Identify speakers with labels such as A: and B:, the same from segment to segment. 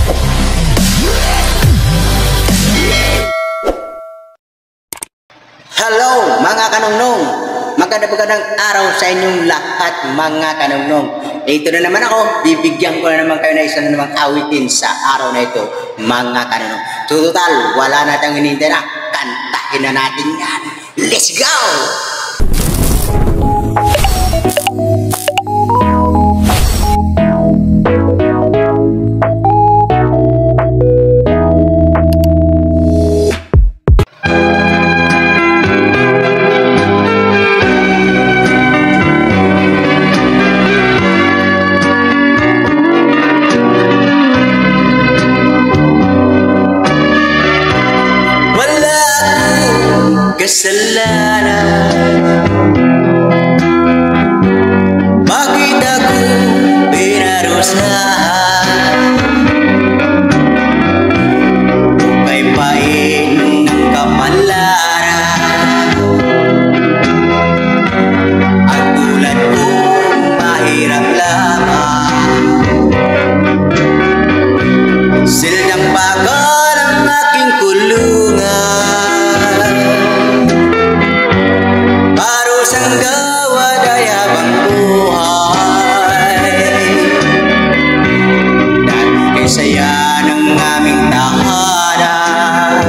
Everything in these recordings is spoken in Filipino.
A: Hello mga kanungnong, magandang araw sa inyong lahat mga kanungnong. Ito na naman ako, bibigyan ko na naman kayo na isa na namang awitin sa araw na ito mga kanungnong. Total, wala na tayong hinihintay na, kantahin na natin yan. Let's go! Kasalanan, bakit ako pinarusahan? Paypain ng kapalaran, ang tulad kong mahirap lamang. Silang bagal ang aking kulungan, ang gawad ay habang buhay. Dahil kay saya ng aming tahanan,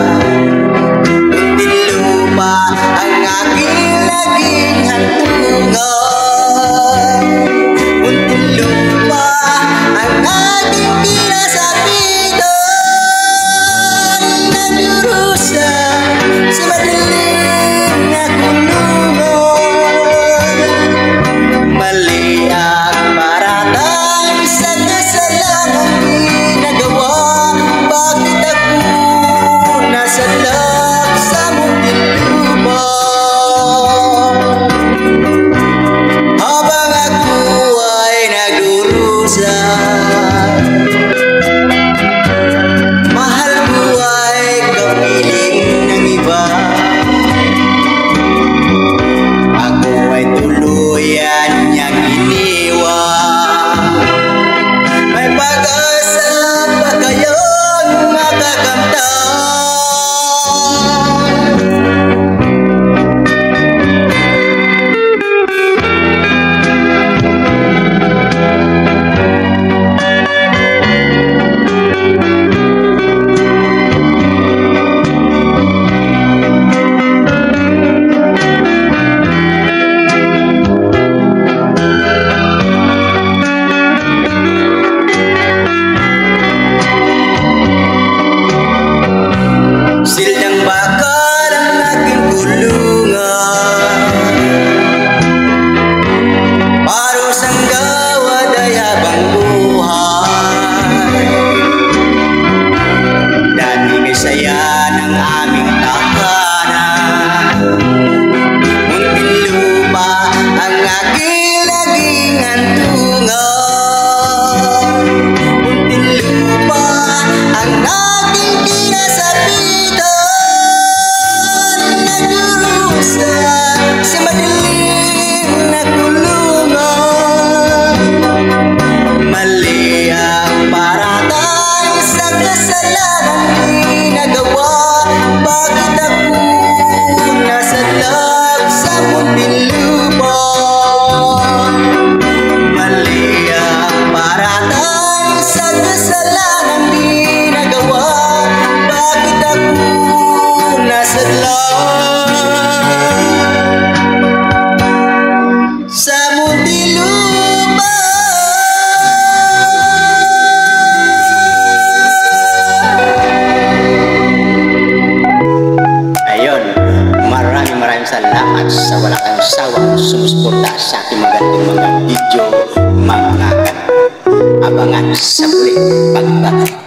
A: kunting lupa ang aking naging hantungan. Kunting lupa ang aking pinasapitan, nagdurusa sa madilim na kulungan. Mali ang paratang sa kasalanang ginagawa. Bakit ako nasalak sa muntinlupa? Habang ako ay nagdurusa, mahal buhay kapiling ng iba. Ako ay tuluyan niyang iniwan. May pag-asa pa kayong makakamtan? Silang bakal ang aking kulungan, parusang gawad ay habang buhay. Dati kay saya ng aming tahanan, munting lupa ang aking naging hantungan. Munting lupa ang aking pinasapitan, nagdurusa sa madilim na kulungan. Mali ang paratang sa kasalanang ginagawa. Bakit ako nasalak sa muntinlupa? Mali ang paratang sa kasalanang ginagawa. Bakit ako nasadlang sa muntinlupa? Ayun, maraming salamat sa wala kang sawang sumusuporta sa aking magandang mga video mga kanungnong. Abangan sa muli pagbabalik.